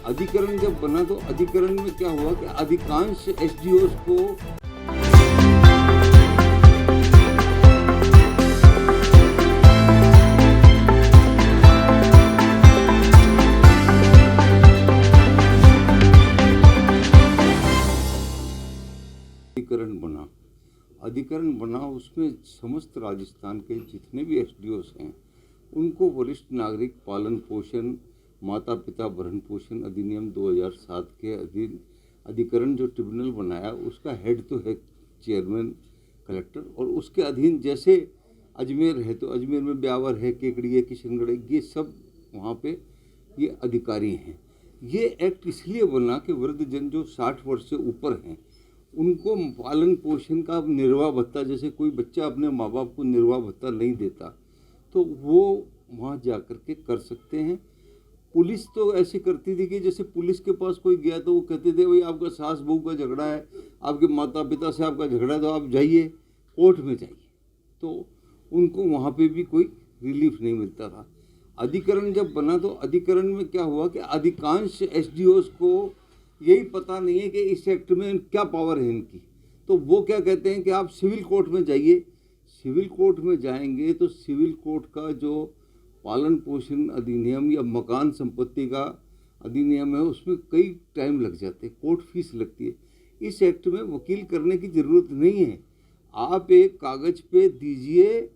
अधिकरण जब बना तो अधिकरण में क्या हुआ कि अधिकांश एसडीओस को अधिकरण बना उसमें समस्त राजस्थान के जितने भी एसडीओस हैं उनको वरिष्ठ नागरिक पालन पोषण माता पिता भरण पोषण अधिनियम 2007 के अधीन अधिकरण जो ट्रिब्यूनल बनाया उसका हेड तो है चेयरमैन कलेक्टर, और उसके अधीन जैसे अजमेर है तो अजमेर में ब्यावर है, केकड़ी है, किशनगढ़ है, ये सब वहाँ पे ये अधिकारी हैं। ये एक्ट इसलिए बना कि वृद्धजन जो 60 वर्ष से ऊपर हैं उनको पालन पोषण का निर्वाह भत्ता, जैसे कोई बच्चा अपने माँ बाप को निर्वाह भत्ता नहीं देता तो वो वहाँ जा कर के कर सकते हैं। पुलिस तो ऐसे करती थी कि जैसे पुलिस के पास कोई गया तो वो कहते थे भाई आपका सास बहू का झगड़ा है, आपके माता पिता से आपका झगड़ा है तो आप जाइए कोर्ट में जाइए, तो उनको वहाँ पे भी कोई रिलीफ नहीं मिलता था। अधिकरण जब बना तो अधिकरण में क्या हुआ कि अधिकांश एसडीओस को यही पता नहीं है कि इस एक्ट में क्या पावर है इनकी, तो वो क्या कहते हैं कि आप सिविल कोर्ट में जाइए। सिविल कोर्ट में जाएंगे तो सिविल कोर्ट का जो पालन पोषण अधिनियम या मकान संपत्ति का अधिनियम है उसमें कई टाइम लग जाते हैं, कोर्ट फीस लगती है। इस एक्ट में वकील करने की ज़रूरत नहीं है, आप एक कागज़ पे दीजिए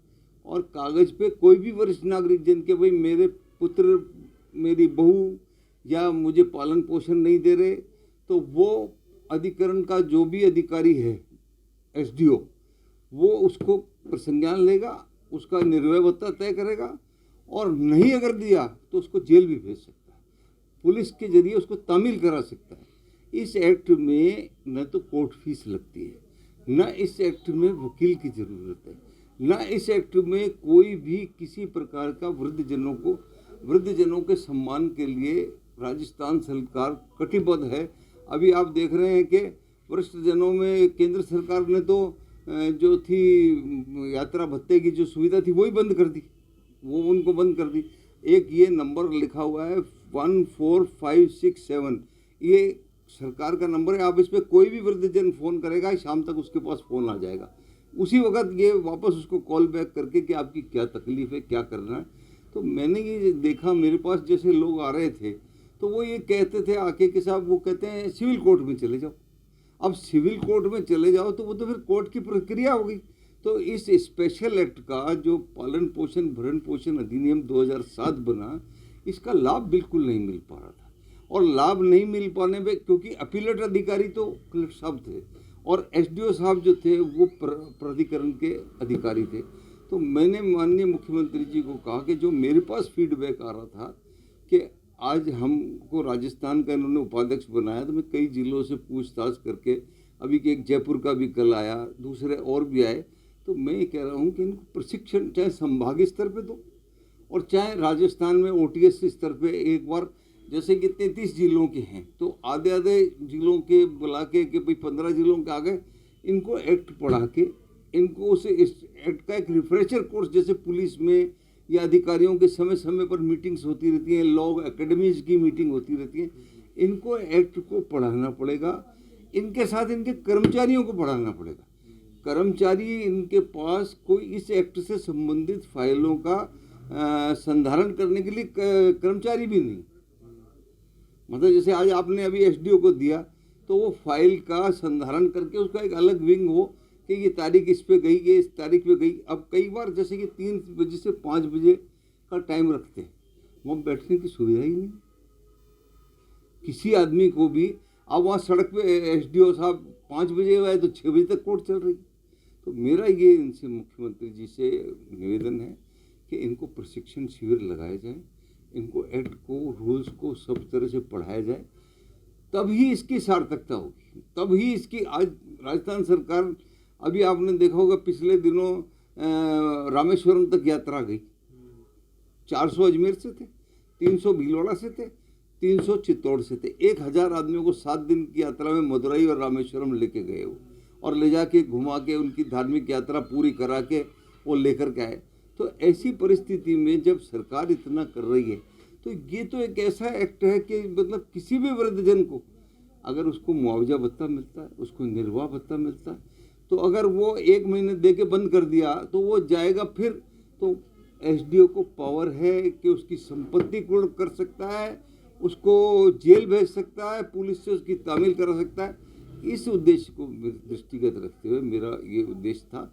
और कागज़ पे कोई भी वरिष्ठ नागरिक जन के भाई मेरे पुत्र मेरी बहू या मुझे पालन पोषण नहीं दे रहे, तो वो अधिकरण का जो भी अधिकारी है एसडीओ वो उसको प्रसंज्ञान लेगा, उसका निर्भय भत्ता तय करेगा, और नहीं अगर दिया तो उसको जेल भी भेज सकता है, पुलिस के जरिए उसको तामील करा सकता है। इस एक्ट में न तो कोर्ट फीस लगती है, न इस एक्ट में वकील की ज़रूरत है, न इस एक्ट में कोई भी किसी प्रकार का वृद्धजनों के सम्मान के लिए राजस्थान सरकार कटिबद्ध है। अभी आप देख रहे हैं कि वरिष्ठ जनों में केंद्र सरकार ने तो जो थी यात्रा भत्ते की जो सुविधा थी वही बंद कर दी, वो उनको बंद कर दी। एक ये नंबर लिखा हुआ है 14567, ये सरकार का नंबर है, आप इस पर कोई भी वृद्धजन फ़ोन करेगा शाम तक उसके पास फ़ोन आ जाएगा, उसी वक्त ये वापस उसको कॉल बैक करके कि आपकी क्या तकलीफ़ है, क्या करना है। तो मैंने ये देखा मेरे पास जैसे लोग आ रहे थे तो वो ये कहते थे आके कि साहब, वो कहते हैं सिविल कोर्ट में चले जाओ। अब सिविल कोर्ट में चले जाओ तो वो तो फिर कोर्ट की प्रक्रिया हो गई। तो इस स्पेशल एक्ट का जो पालन पोषण भरण पोषण अधिनियम 2007 बना, इसका लाभ बिल्कुल नहीं मिल पा रहा था, और लाभ नहीं मिल पाने में क्योंकि अपीलेट अधिकारी तो कलेक्टर साहब थे और एसडीओ साहब जो थे वो प्राधिकरण के अधिकारी थे। तो मैंने माननीय मुख्यमंत्री जी को कहा कि जो मेरे पास फीडबैक आ रहा था कि आज हमको राजस्थान का इन्होंने उपाध्यक्ष बनाया, तो मैं कई जिलों से पूछताछ करके, अभी के एक जयपुर का भी कल आया, दूसरे और भी आए, तो मैं ये कह रहा हूँ कि इनको प्रशिक्षण चाहे संभागीय स्तर पे दो और चाहे राजस्थान में ओटीएस स्तर पे एक बार, जैसे कि 33 जिलों के हैं तो आधे जिलों के बुला के कि भाई 15 जिलों के आ गए, इनको एक्ट पढ़ा के इनको उसे इस एक्ट का एक रिफ्रेशर कोर्स, जैसे पुलिस में या अधिकारियों के समय समय पर मीटिंग्स होती रहती हैं, लॉ एकेडमीज की मीटिंग होती रहती है, इनको एक्ट को पढ़ाना पड़ेगा, इनके साथ इनके कर्मचारियों को पढ़ाना पड़ेगा। कर्मचारी इनके पास कोई इस एक्ट से संबंधित फाइलों का संधारण करने के लिए कर्मचारी भी नहीं, मतलब जैसे आज आपने अभी एसडीओ को दिया तो वो फाइल का संधारण करके उसका एक अलग विंग हो कि ये तारीख इस पे गई, ये इस तारीख पे गई। अब कई बार जैसे कि 3 बजे से 5 बजे का टाइम रखते हैं, वहाँ बैठने की सुविधा ही नहीं किसी आदमी को भी। अब वहाँ सड़क पे एसडीओ साहब 5 बजे आए तो 6 बजे तक कोर्ट चल रही। तो मेरा ये इनसे मुख्यमंत्री जी से निवेदन है कि इनको प्रशिक्षण शिविर लगाए जाए, इनको एक्ट को रूल्स को सब तरह से पढ़ाया जाए, तभी इसकी सार्थकता होगी, तभी इसकी। आज राजस्थान सरकार, अभी आपने देखा होगा पिछले दिनों रामेश्वरम तक यात्रा गई, 400 अजमेर से थे, 300 भीलवाड़ा से थे, 300 चित्तौड़ से थे, 1000 आदमियों को 7 दिन की यात्रा में मदुरई और रामेश्वरम लेके गए वो, और ले जाके घुमा के उनकी धार्मिक यात्रा पूरी करा के वो लेकर के आए। तो ऐसी परिस्थिति में जब सरकार इतना कर रही है तो ये तो एक ऐसा एक्ट है कि मतलब किसी भी वृद्धजन को अगर उसको मुआवजा भत्ता मिलता है, उसको निर्वाह भत्ता मिलता है, तो अगर वो 1 महीने दे के बंद कर दिया तो वो जाएगा फिर, तो एसडीओ को पावर है कि उसकी संपत्ति कुर्क कर सकता है, उसको जेल भेज सकता है, पुलिस से उसकी तामील करा सकता है। इस उद्देश्य को दृष्टिगत रखते हुए मेरा ये उद्देश्य था